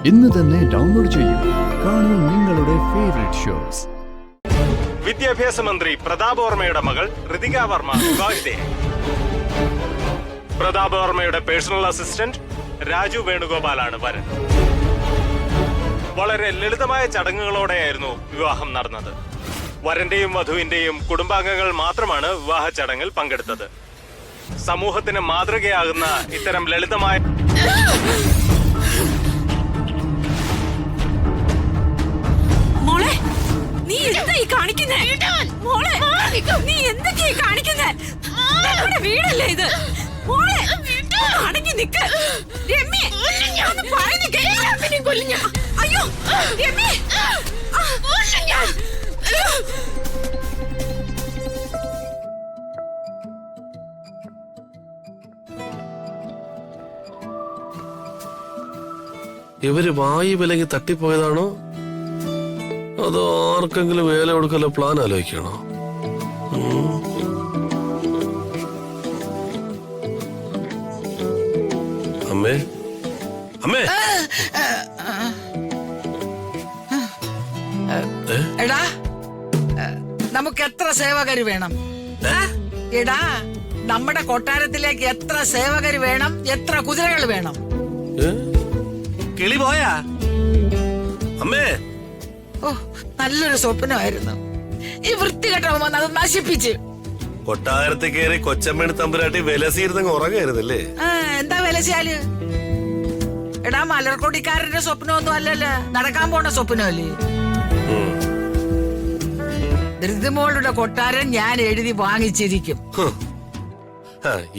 ഇന്ന് തന്നെ ഡൗൺലോഡ് ചെയ്യൂ. കാണൂ നിങ്ങളുടെ ഫേവറേറ്റ് ഷോസ്. വിദ്യാഭ്യാസ മന്ത്രി പ്രതാപ് വർമ്മയുടെ മകൾ ഋതിക വർമ്മ വിവാഹിതയായി. പ്രതാപ് വർമ്മയുടെ പേഴ്സണൽ അസിസ്റ്റന്റ് രാജു വേണുഗോപാലാണ് വരൻ. വളരെ ലളിതമായ ചടങ്ങുകളോടെയായിരുന്നു വിവാഹം നടന്നത്. വരന്റെയും വധുവിന്റെയും കുടുംബാംഗങ്ങൾ മാത്രമാണ് വിവാഹ ചടങ്ങിൽ പങ്കെടുത്തത്. സമൂഹത്തിന് മാതൃകയാകുന്ന ഇത്തരം ലളിതമായ വീടല്ലേ ഇത്? അടങ്ങി നിക്ക്. അയ്യോ ഇവര് വായു വിലങ്ങി തട്ടിപ്പോയതാണോ അതോ ആർക്കെങ്കിലും വേല കൊടുക്കല പ്ലാൻ ആലോചിക്കണോ? അമ്മേ അമ്മേ എടാ, നമുക്ക് എത്ര സേവകര് വേണം? എടാ, നമ്മുടെ കൊട്ടാരത്തിലേക്ക് എത്ര സേവകര് വേണം? എത്ര കുതിരകൾ വേണം? കിളി പോയാ അമ്മേ? ഓ, നല്ലൊരു സ്വപ്നമായിരുന്നു. ഈ വൃത്തികെട്ടവൻ വന്ന് അത് നശിപ്പിച്ച്. കൊട്ടാരത്തിൽ കയറി കൊച്ചമ്മേണ് തമ്പുരാട്ടി വിലസിയിരുന്നങ്ങ് ഉറങ്ങായിരുന്നല്ലേ? എന്താ വിലസിയാല്? എടാ, മലർക്കൊടിക്കാരന്റെ സ്വപ്നമൊന്നും അല്ലല്ലോ, നടക്കാൻ പോണ സ്വപ്നമല്ലേ? ധൃതിമോളുടെ കൊട്ടാരം ഞാൻ എഴുതി വാങ്ങിച്ചിരിക്കും.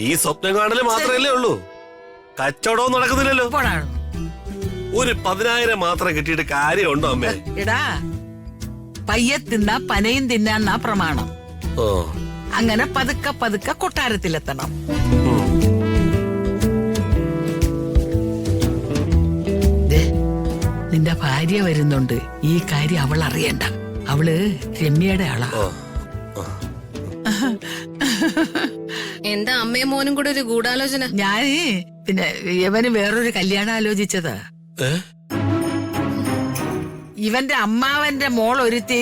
ഈ സ്വപ്നം കാണല് മാത്രമല്ലേ ഉള്ളൂ, കച്ചവടവും നടക്കുന്നില്ലല്ലോ. ഒരു 10,000 മാത്രം കിട്ടിയിട്ട് കാര്യമുണ്ടോ അമ്മേ? എടാ, പയ്യെ തിന്നാ പനയും തിന്നാന്നാ പ്രമാണം. അങ്ങനെ പതുക്കെ പതുക്കെ കൊട്ടാരത്തിലെത്തണം. നിന്റെ ഭാര്യ വരുന്നുണ്ട്. ഈ കാര്യം അവൾ അറിയണ്ട. അവള് രമ്യയുടെ ആളാ. എന്താ അമ്മയും മോനും കൂടെ ഒരു ഗൂഢാലോചന? ഞാന് പിന്നെ ഇവന് വേറൊരു കല്യാണം ആലോചിച്ചതാ. ഇവന്റെ അമ്മാവന്റെ മോൾ ഒരുത്തി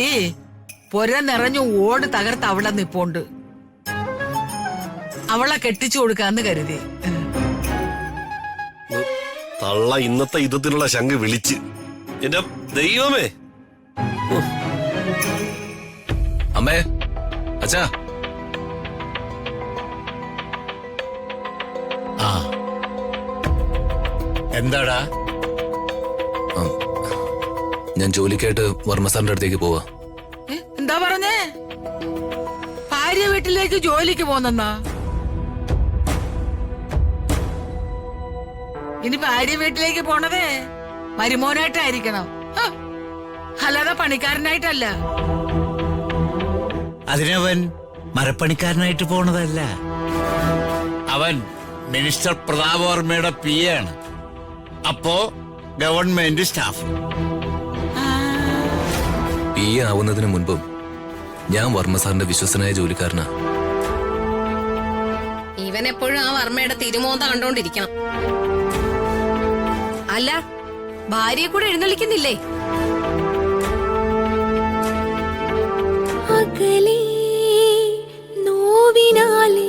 പൊര നിറഞ്ഞു ഓട് തകർത്ത് അവിടെ നിപ്പോണ്ട്. അവളെ കെട്ടിച്ചു കൊടുക്കാന്ന് കരുതി. തള്ള ഇന്നത്തെ യുദ്ധത്തിനുള്ള ശങ്ക് വിളിച്ച്. എന്റെ ദൈവമേ! അമ്മേ, അച്ഛാ. എന്താടാ? ഞാൻ ജോലിക്കായിട്ട് വർമ്മ സാറിന്റെ അടുത്തേക്ക് പോവാ. എന്താ പറഞ്ഞേ? ഭാര്യ വീട്ടിലേക്ക് ജോലിക്ക് പോന്നെന്നാ? ഇനി ഭാര്യ വീട്ടിലേക്ക് പോണതേ മരുമോനായിട്ടായിരിക്കണം, അല്ലാതെ പണിക്കാരനായിട്ടല്ല. അതിനവൻ മരപ്പണിക്കാരനായിട്ട് പോണതല്ല. അവൻ മിനിസ്റ്റർ പ്രതാപ് വർമ്മയുടെ PA ആണ്. അപ്പോ ഗവൺമെന്റ് സ്റ്റാഫ്. PA ആവുന്നതിന് മുൻപും ഞാൻ വർമ്മ സാറിന്റെ വിശ്വസനായ ജോലിക്കാരനാ. ഇവൻ എപ്പോഴും ആ വർമ്മയുടെ തിരുമോന്ത കണ്ടോണ്ടിരിക്കണം. അല്ല, ഭാര്യയെ കൂടെ എഴുന്നള്ളിക്കുന്നില്ലേ? അകലേ നോവിനാലേ